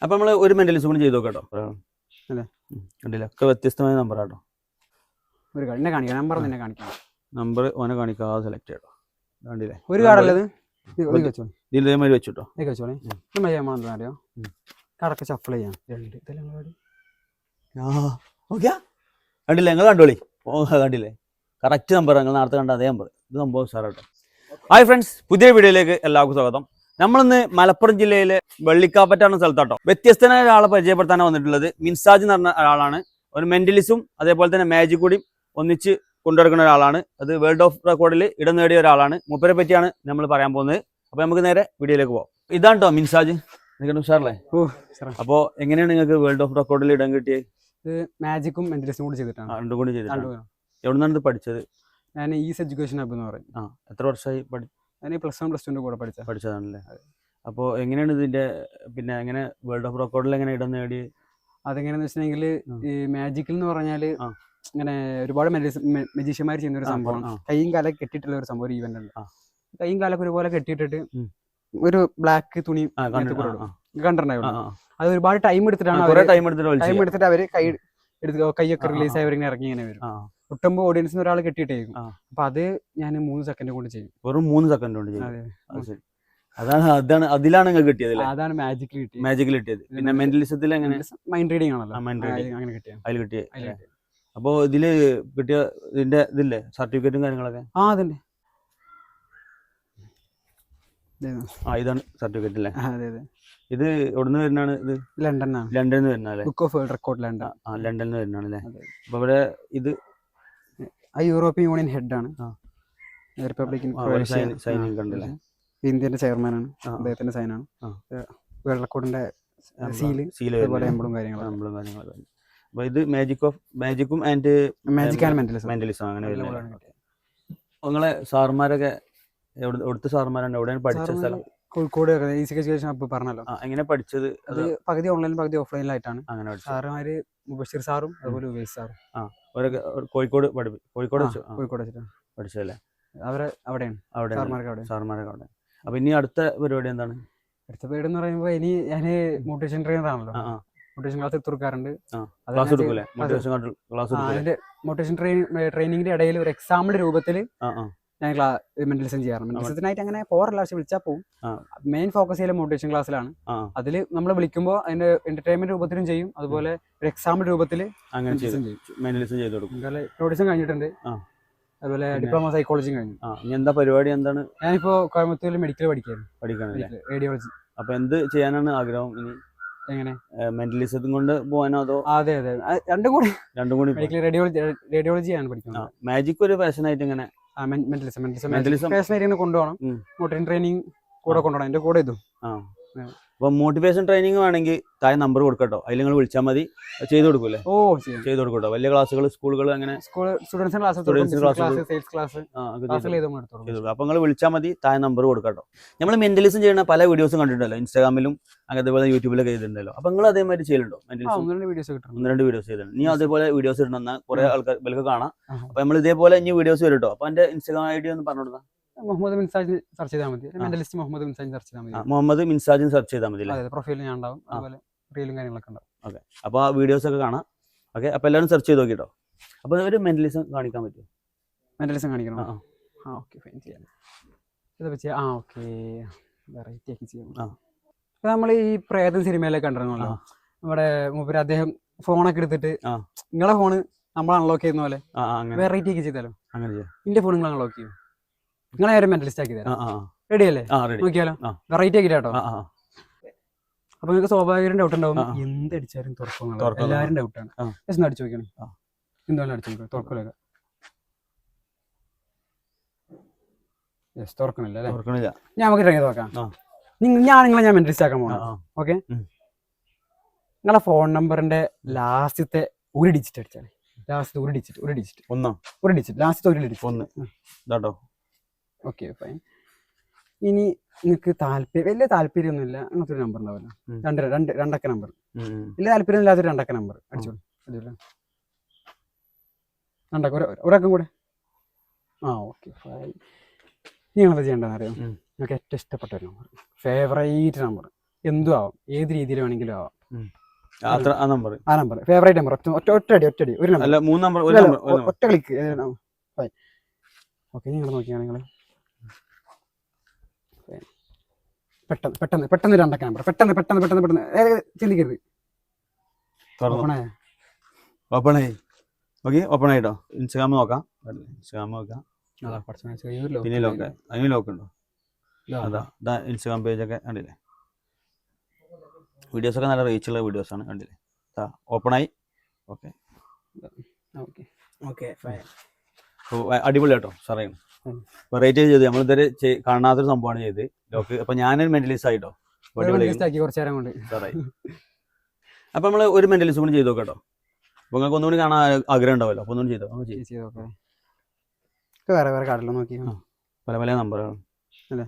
അപ്പോൾ നമ്മൾ ഒരു മെന്റലിസം കൂടി ചെയ്ത് നോക്കാം കേട്ടോ. അല്ലേ കണ്ടില്ല, ഒക്കെ വ്യത്യസ്തമായ നമ്പറാട്ടോ. ഒരു എന്നെ കാണിക്കാം, നമ്പർ തന്നെ കാണിക്കാം. നമ്പർ ഓനെ കാണിക്കാതെ സെലക്ട് ചെയ്യട്ടോ. കണ്ടില്ലേ, ഒരു കാർഡല്ലത് ഇതേമാതിരി വെച്ചിട്ടോ. വെച്ചോളേ അറിയോ കാർഡൊക്കെ ഷഫിൾ ചെയ്യാം. ഓക്കെ, കണ്ടില്ലേ, നിങ്ങൾ കണ്ടോളി. കണ്ടില്ലേ, കറക്റ്റ് നമ്പർ നിങ്ങൾ നേരത്തെ കണ്ട അതേ നമ്പർ. ഇത് സംഭവം സാറാട്ടോ. ഹായ് ഫ്രണ്ട്സ്, പുതിയ വീഡിയോയിലേക്ക് എല്ലാവർക്കും സ്വാഗതം. നമ്മളിന്ന് മലപ്പുറം ജില്ലയിലെ വെള്ളിക്കാപ്പറ്റാണ് സ്ഥലത്താട്ടോ. വ്യത്യസ്തനായ ഒരാളെ പരിചയപ്പെടുത്താനാണ് വന്നിട്ടുള്ളത്. മിൻസാജ് എന്ന് പറഞ്ഞ ഒരാളാണ്. ഒരു മെന്റലിസും അതേപോലെ തന്നെ മാജിക് കൂടി ഒന്നിച്ച് കൊണ്ടുനടക്കുന്ന ഒരാളാണ്. അത് വേൾഡ് ഓഫ് റെക്കോർഡിൽ ഇടം നേടിയ ഒരാളാണ്. മൂപ്പരെ പറ്റിയാണ് നമ്മൾ പറയാൻ പോകുന്നത്. അപ്പോൾ നമുക്ക് നേരെ വീഡിയോയിലേക്ക് പോകാം. ഇതാണ് കേട്ടോ മിൻസാജ്. നിങ്ങൾക്ക് ഉഷാറല്ലേ? അപ്പോൾ എങ്ങനെയാണ് നിങ്ങൾക്ക് വേൾഡ് ഓഫ് റെക്കോർഡിൽ ഇടം കിട്ടിയത്? മാജിക്കും മെന്റലിസും കൂടി ചെയ്തിട്ടാണ്. രണ്ടും കൂടി ചെയ്തിട്ടാണ്. എവിടെ നിന്നാണ് ഇത് പഠിച്ചത്? ഞാൻ ഈസ് എഡ്യൂക്കേഷൻ ഹബ് എന്ന് പറയും. എത്ര വർഷമായി ഞാൻ +1 +2 കൂടെ പഠിച്ചതാണല്ലേ? അപ്പോൾ എങ്ങനെയാണ് ഇതിന്റെ പിന്നെ എങ്ങനെ വേൾഡ് ഓഫ് റെക്കോർഡിൽ എങ്ങനെ ഇടം നേടി? അതെങ്ങനെയാന്ന് വെച്ചിട്ടുണ്ടെങ്കിൽ ഈ മാജിക്കിൽ എന്ന് പറഞ്ഞാൽ ഇങ്ങനെ ഒരുപാട് മജീഷ്യന്മാർ ചെയ്യുന്ന ഒരു സംഭവം. കൈയും കാലൊക്കെ കെട്ടിയിട്ടുള്ള ഒരു സംഭവം, ഒരു ഈവന്റ് ഉണ്ട്. കൈയും കാലൊക്കെ ഒരുപോലെ കെട്ടിയിട്ടിട്ട് ഒരു ബ്ലാക്ക് തുണി കണ്ടിട്ടുണ്ടായിരുന്നു. അത് ഒരുപാട് ടൈം എടുത്തിട്ട് അവര് കൈയൊക്കെ റിലീസ് ആയി അവരിങ്ങനെ ഇറങ്ങി ഇങ്ങനെ വരും. ഒട്ടുമ്പോ ഓഡിയൻസിന് ഒരാൾ കെട്ടിയിട്ടേക്കും. അപ്പൊ അത് ഞാൻ 3 സെക്കൻഡ് കൊണ്ട് ചെയ്യും. വെറും 3 സെക്കൻഡ് കൊണ്ട് ചെയ്യും. അതാണ് അതിലാണ് നിങ്ങൾക്ക് കിട്ടിയത്? അതാണ് മാജിക്കിൽ കിട്ടിയത്. പിന്നെ മെന്റലിസത്തിൽ എങ്ങനെ? മൈൻഡ് റീഡിംഗ് ആണല്ലോ, അങ്ങനെ കിട്ടിയ. അപ്പൊ ഇതില് കിട്ടിയ ഇതിന്റെ ഇതില്ലേ സർട്ടിഫിക്കറ്റും കാര്യങ്ങളൊക്കെ? അതുണ്ട്. ഇതാണ് സർട്ടിഫിക്കറ്റ് അല്ലേ? അതെ. ഇത് എവിടുന്ന് വരുന്നതാണ്? ഇത് ലണ്ടനിൽ വരുന്നല്ലേ? ബുക്ക് ഓഫ് വേൾഡ് റെക്കോർഡ് ലണ്ടനിൽ വരുന്നതാണല്ലേ? അപ്പൊ ഇവിടെ ഇത് യൂറോപ്യൻ യൂണിയൻ ഹെഡ് ആണ്. റിപ്പബ്ലിക്കൻ സൈനിക കണ്ടല്ലേ? ഇന്ത്യന്റെ ചെയർമാനാണ്. അദ്ദേഹത്തിന്റെ സൈനാണ്. വേൾഡ് റെക്കോർഡിന്റെ സീല് എംബ്ലം കാര്യങ്ങളും. അപ്പൊ ഇത് മാജിക്കും ആൻഡ് മെന്റലിസം അങ്ങനെ വരുന്നത്. നിങ്ങളെ സാറുമാരൊക്കെ എവിടുത്തെ സാറുമാരാണ്? എവിടെയാണ് പഠിച്ച സ്ഥലം? കോഴിക്കോട് ഈസി എഡ്യൂക്കേഷൻ ഹബ് പറഞ്ഞല്ലോ. എങ്ങനെ പഠിച്ചത്? അത് പകുതി ഓൺലൈൻ പകുതി ഓഫ്ലൈനിലായിട്ടാണ്. അങ്ങനെ സാറുമാര് മുബഷിർ സാറും അതുപോലെ ഉവൈസ് സാറും കോഴിക്കോട് വെച്ചിട്ടാണ് പഠിച്ചതല്ലേ? അവിടെയാണ് സാറുമാരൊക്കെ അവിടെ. അപ്പൊ ഇനി അടുത്ത പരിപാടി എന്താണ്? അടുത്ത പരിപാടി എന്ന് പറയുമ്പോ ഇനി ഞാന് മോട്ടിവേഷൻ ട്രെയിനർ ആണല്ലോ. മോട്ടിവേഷൻ ക്ലാസ് എടുത്തുകൊടുക്കാറുണ്ട്. മോട്ടിവേഷൻ ട്രെയിനിങ്ങിന്റെ ഇടയിൽ ഒരു എക്സാമിന്റെ രൂപത്തിൽ ഞാൻ മെന്റലിസം ചെയ്യാറുണ്ട്. മെന്റലിസത്തിനായിട്ട് അങ്ങനെ പോകാറില്ല, പക്ഷെ വിളിച്ചാൽ പോകും. മെയിൻ ഫോക്കസ് ചെയ്യൽ മോട്ടിവേഷൻ ക്ലാസ്സിലാണ്. അതിൽ നമ്മൾ വിളിക്കുമ്പോൾ അതിന്റെ എന്റർടൈൻമെന്റ് രൂപത്തിലും ചെയ്യും, അതുപോലെ ഒരു എക്സാം രൂപത്തിൽ പ്രോഡിസം കഴിഞ്ഞിട്ടുണ്ട്. അതുപോലെ ഡിപ്ലോമ സൈക്കോളജിയും കഴിഞ്ഞു. എന്താ പരിപാടി? എന്താണ്? ഞാനിപ്പോ കോയമ്പത്തൂരിൽ മെഡിക്കൽ പഠിക്കാണ്, റേഡിയോളജി. അപ്പൊ എന്ത് ചെയ്യാനാണ് ആഗ്രഹം ഇനി? എങ്ങനെ മെന്റലിസത്തും കൊണ്ട് പോകാനോ അതോ? അതെ രണ്ടും കൂടി മെഡിക്കൽ റേഡിയോളജി ആണ് പഠിക്കുന്നത്. മാജിക് ഒരു പാഷനായിട്ട് ഇങ്ങനെ മെന്റലിസം പാഷനായിട്ട് കൊണ്ടുപോകണം. മോട്ടിവേഷൻ ട്രെയിനിങ് കൂടെ കൊണ്ടുപോകണം. എന്റെ കൂടെ ഇതും. അപ്പൊ മോട്ടിവേഷൻ ട്രെയിനിങ് വേണമെങ്കിൽ താഴെ നമ്പർ കൊടുക്കട്ടോ, അതിൽ നിങ്ങൾ വിളിച്ചാൽ മതി, ചെയ്ത് കൊടുക്കൂലേ? ചെയ്ത് കൊടുക്കട്ടോ. വലിയ ക്ലാസ്സുകൾ, സ്കൂളുകൾ, അങ്ങനെ അപ്പൊ നിങ്ങൾ വിളിച്ചാൽ മതി, താഴെ നമ്പർ കൊടുക്കട്ടോ. നമ്മൾ മെന്റലിസം ചെയ്യുന്ന പല വീഡിയോസും കണ്ടിട്ടുണ്ടല്ലോ, ഇൻസ്റ്റാഗ്രാമിലും അതേപോലെ യൂട്യൂബിലൊക്കെ ചെയ്തിട്ടുണ്ടല്ലോ. അപ്പൊ നിങ്ങൾ അതേമാതിരി ചെയ്യലുണ്ടോ? ഒന്ന് രണ്ട് വീഡിയോസ് ചെയ്തിട്ടുണ്ട്. നീ അതേപോലെ വീഡിയോസ് ഇടണം, കുറെ ആൾക്കാർ വിലക്ക് കാണാം. അപ്പൊ നമ്മൾ ഇതേപോലെ ഇനി വീഡിയോസ് വരും കേട്ടോ. അപ്പൊ എന്റെ ഇൻസ്റ്റാഗ്രാം ഐഡി ഒന്ന് പറഞ്ഞു കൊടുക്കാം. മുഹമ്മദ് മിൻസാജ് സെർച്ച് ചെയ്താൽ മതി. മെന്റലിസ്റ്റ് മുഹമ്മദ് മിൻസാജ് സെർച്ച് ചെയ്താൽ മതി. മുഹമ്മദ് മിൻസാജ് സെർച്ച് ചെയ്താൽ മതി. പ്രൊഫൈലിൽ ഞാൻ ഉണ്ടാവും, അതുപോലെ റീലും കാര്യങ്ങളൊക്കെ ഉണ്ടാവും. ഓക്കെ, അപ്പൊ ആ വീഡിയോസ് ഒക്കെ കാണാം. ഓക്കെ, അപ്പൊ എല്ലാവരും സെർച്ച് ചെയ്ത് നോക്കിട്ടോ. അപ്പൊ ഒരു മെന്റലിസം കാണിക്കാൻ പറ്റും? മെന്റലിസം കാണിക്കണം. ഓക്കെ, ഫൈൻ, ചെയ്യാം. ഓക്കെ, വെറൈറ്റി ആക്കി ചെയ്യാം. നമ്മൾ ഈ പ്രേതം സിനിമയിലൊക്കെ കണ്ടിരുന്നല്ലോ, നമ്മുടെ മൂപ്പര് അദ്ദേഹം ഫോണൊക്കെ എടുത്തിട്ട് നിങ്ങളെ ഫോണ് നമ്മൾ അൺലോക്ക് ചെയ്യുന്ന പോലെ വെറൈറ്റി ആക്കി ചെയ്താലോ? അങ്ങനെ എന്റെ ഫോൺ നിങ്ങൾ അൺലോക്ക് ചെയ്യും, നിങ്ങളെ ആരും മെന്റലിസ്റ്റ് ആക്കി തരാം. റെഡി അല്ലേ? നോക്കിയാലോ? വെറൈറ്റി ആക്കിട്ടോ. അപ്പൊ നിങ്ങൾക്ക് സ്വാഭാവികം ഡൗട്ട് ഉണ്ടാവും, എന്തടിച്ചാലും തുറക്കും. എല്ലാവരും ഡൗട്ടാണ്. ജസ്റ്റ് അടിച്ചു നോക്കണം. എന്താണ് അടിച്ചു നോക്കുക? തുറക്കില്ല. തുറക്കണില്ല അല്ലേ? ഞാൻ നമുക്ക് ഇറങ്ങി നോക്കാം. ഞാൻ മെന്റലിസ്റ്റ് ആക്കാൻ പോകണം. ഓക്കെ, നിങ്ങളെ ഫോൺ നമ്പറിന്റെ ലാസ്റ്റത്തെ ഒരു ഡിജിറ്റ് അടിച്ചാൽ, ലാസ്റ്റത്തെ ഒരു ഡിജിറ്റ് ലാസ്റ്റത്തെ ഒരു ഡിജിറ്റ് 1. Okay, fine. ഇനി നിങ്ങൾക്ക് വലിയ താല്പര്യമൊന്നുമില്ല അങ്ങനത്തെ ഒരു നമ്പർ ഉണ്ടാവില്ല, രണ്ടക്ക നമ്പർ. വലിയ താല്പര്യം ഇല്ലാത്തൊരു രണ്ടക്ക നമ്പർ അടിച്ചോളൂ. ഒരക്കം കൂടെ. Okay, fine. നിങ്ങൾ എന്താ ചെയ്യേണ്ടതെന്ന് അറിയാം? നിങ്ങൾക്ക് ഏറ്റവും ഇഷ്ടപ്പെട്ട ഒരു നമ്പർ, ഫേവറേറ്റ് നമ്പർ എന്തും ആവാം, ഏത് രീതിയിൽ വേണമെങ്കിലും ആവാം. അത്ര ആ നമ്പർ ആ നമ്പർ ഫേവറേറ്റ് നമ്പർ, ഒറ്റടി ഒരു നമ്പർ അല്ല 3 നമ്പർ ഒരു അല്ല, നമ്പർ ഒറ്റ ക്ലിക്ക്. ഓക്കെ, നിങ്ങൾ നോക്കിയാണ് നിങ്ങൾ പെട്ടെന്ന് പെട്ടെന്ന് പെട്ടെന്ന് രണ്ടൊക്കെ നമ്പർ പെട്ടെന്ന് പെട്ടെന്ന് പെട്ടെന്ന് പെട്ടെന്ന് ചിന്തിക്കരുത്. ഓപ്പണായ ഓപ്പൺ ആയി. ഓക്കെ, ഓപ്പൺ ആയിട്ടോ. ഇൻസ്റ്റാഗ്രാം നോക്കാം. ഇൻസ്റ്റാഗ്രാം നോക്കാം. പിന്നെ ലോക്ക്, അതിന് ലോക്ക് ഉണ്ടോ? അതാ ഇൻസ്റ്റാഗ്രാം പേജൊക്കെ കണ്ടില്ലേ? വീഡിയോസൊക്കെ നല്ല റീച്ചുള്ള വീഡിയോസാണ്, കണ്ടില്ലേ? ഓപ്പണായി. Okay okay fine. അടിപൊളി കേട്ടോ, സാറേ. വെറൈറ്റി ചെയ്ത് നമ്മളിതുവരെ കാണാത്തൊരു സംഭവമാണ് ചെയ്ത് ലോക്ക്. അപ്പൊ ഞാനൊരു മെന്റലിസ്റ്റ് ആയിട്ടോ, കുറച്ചു നേരം കൊണ്ട് സാറായി. അപ്പൊ നമ്മള് ഒരു മെന്റലിസ്റ്റ് കൂടി ചെയ്ത് നോക്കട്ടോ. അപ്പൊ നിങ്ങൾക്ക് ഒന്നുകൂടി കാണാൻ ആഗ്രഹം ഉണ്ടാവല്ലോ, അപ്പൊ ഒന്നും ചെയ്തോ. വേറെ വേറെ കാർഡിലോ നോക്കി പല പല നമ്പറാണ് അല്ലേ?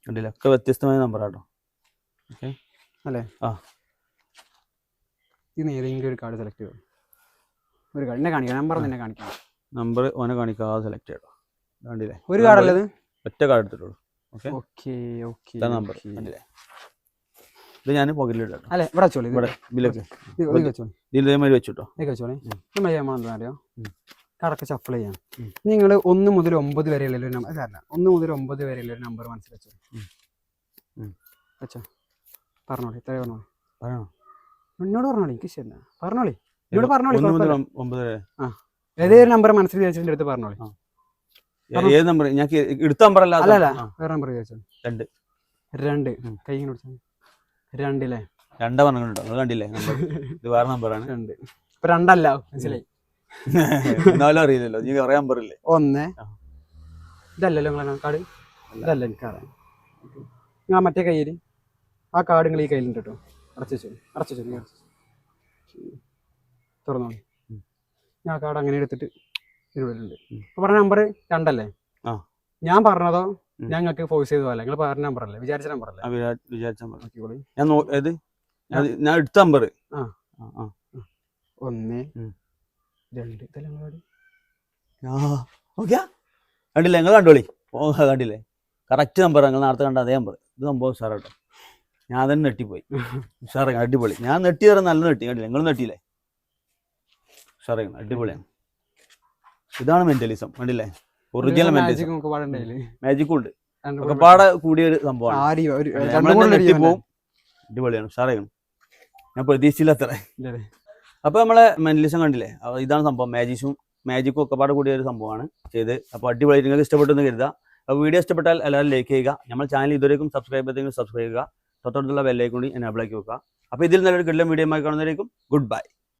കണ്ടില്ല, ഒക്കെ വ്യത്യസ്തമായ നമ്പറാട്ടോ. ഓക്കെ അല്ലേ? ഇന്ന് ഏതെങ്കിലും ഒരു കാർഡ് സെലക്ട് ചെയ്തു. ഒരു കാർഡ് എന്നെ കാണിക്കാം, നമ്പർ തന്നെ കാണിക്കാം. നമ്പർ ഓനെ കാണിക്കാതെ സെലക്ട് ചെയ്തോ. കണ്ടില്ലേ? ഒരു കാർഡല്ലേ ഇത്? ഒറ്റ കാർഡ് എടുത്തിട്ടുള്ളൂ. Okay okay. നമ്പർ കണ്ടില്ലേ? ഇത് ഞാൻ പോക്കറ്റിലിട്ടോ. അല്ലേ, ഇവിടെ വെച്ചോളൂ. ഇവിടെ ബില്ലൊക്കെ വെച്ചോളൂ, ഇതേമാതിരി വെച്ചിട്ടോ. വെച്ചോളേ. നമ്മൾ ചെയ്യാൻ അറിയോ? കടക്ക് ഷഫിൾ ചെയ്യാം. നിങ്ങൾ 1 മുതൽ 9 വരെയുള്ള ഒരു നമ്പർ, അല്ല 1 മുതൽ 9 വരെയുള്ള ഒരു നമ്പർ മനസ്സിൽ വെച്ചോ. വെച്ചോ, പറഞ്ഞോളി. ഇത്രേ പറഞ്ഞോളി. എന്നോട് പറഞ്ഞോളി, എനിക്ക് ശരി പറഞ്ഞോളി. എന്നോട് പറഞ്ഞോളി. 1 മുതൽ 9 വരെ ഏതൊരു നമ്പർ മനസ്സിൽ വിചാരിച്ചതിന്റെ അടുത്ത് പറഞ്ഞോളി. ഏത് നമ്പർ? ഞാൻ എടുത്ത നമ്പർ അല്ല, അല്ല വേറെ നമ്പർ വിചാരിച്ചോ. 2 കൈ ഇങ്ങനെ പിടിച്ചാൽ 2 അല്ലേ? 2 പറഞ്ഞിട്ടുണ്ടോ? അത് കണ്ടില്ലേ? ഇത് വേറെ നമ്പറാണ്. 2 ഇപ്പൊ 2 അല്ല, മനസ്സിലായി? എന്നാലും അറിയില്ലല്ലോ, നീ കുറെ നമ്പർ ഇല്ലേ? 1 ഇതല്ലല്ലോ നിങ്ങളെ കാർഡ്? ഇതല്ല എനിക്കറിയാം. നിങ്ങൾ മറ്റേ കയ്യിൽ ആ കാർഡ് നിങ്ങൾ ഈ കയ്യിലുണ്ട് കേട്ടോ. അടച്ചു തുറന്നോളി. ഞാൻ ആ കാർഡ് അങ്ങനെ എടുത്തിട്ട് ഇരുപതിലുണ്ട്. അപ്പൊ പറഞ്ഞ നമ്പർ 2 അല്ലേ? ഞാൻ പറഞ്ഞതോ ഞങ്ങൾക്ക് ഫോഴ്സ് ചെയ്തോ അല്ല, നിങ്ങൾ പറഞ്ഞ നമ്പർ അല്ലേ? വിചാരിച്ച നമ്പർ അല്ലേ? ഞാൻ എടുത്ത നമ്പർ 1 2 കണ്ടില്ലേ? നിങ്ങൾ കണ്ടോളി. കണ്ടില്ലേ? കറക്റ്റ് നമ്പർ നിങ്ങൾ നേരത്തെ കണ്ട അതേ നമ്പർ. ഇത് സംഭവം സാർ കേട്ടോ. ഞാൻ തന്നെ നെട്ടിപ്പോയി. സാറേ അടിപൊളി. ഞാൻ നെട്ടി തരാൻ നല്ല നെട്ടി. കണ്ടില്ലേ? നിങ്ങൾ നെട്ടിയില്ലേ? സാറേ അടിപൊളിയാണ്. ഇതാണ് മെന്റലിസം. കണ്ടില്ലേ? Original mentalism. മാജിക്കും ഉണ്ട്, ഒക്കെപ്പാടെ കൂടിയൊരു സംഭവമാണ്. നെട്ടിപ്പോവും. അടിപൊളിയാണ്, സാറേ. ഞാൻ പ്രതീക്ഷിച്ചില്ല അത്ര. അപ്പൊ നമ്മളെ മെന്റലിസം കണ്ടില്ലേ? ഇതാണ് സംഭവം. മാജിക്കും ഒക്കെപ്പാടെ കൂടിയ ഒരു സംഭവമാണ് ചെയ്ത്. അപ്പോൾ അടിപൊളി. നിങ്ങൾക്ക് ഇഷ്ടപ്പെട്ടെന്ന് കരുതാം. അപ്പോൾ വീഡിയോ ഇഷ്ടപ്പെട്ടാൽ എല്ലാവരും ലൈക്ക് ചെയ്യുക. നമ്മൾ ചാനൽ ഇതുവരെയും സബ്സ്ക്രൈബ് ചെയ്തെങ്കിൽ സബ്സ്ക്രൈബ് ചെയ്യുക. തൊട്ടടുത്തുള്ള ബെല്ലൈക്കൺ കൂടി എനേബിൾ ആക്കി വെക്കുക. അപ്പോൾ ഇതിൽ നല്ലൊരു കിടിലൻ വീഡിയോ ആയി കാണുന്നതായിരിക്കും. Good bye.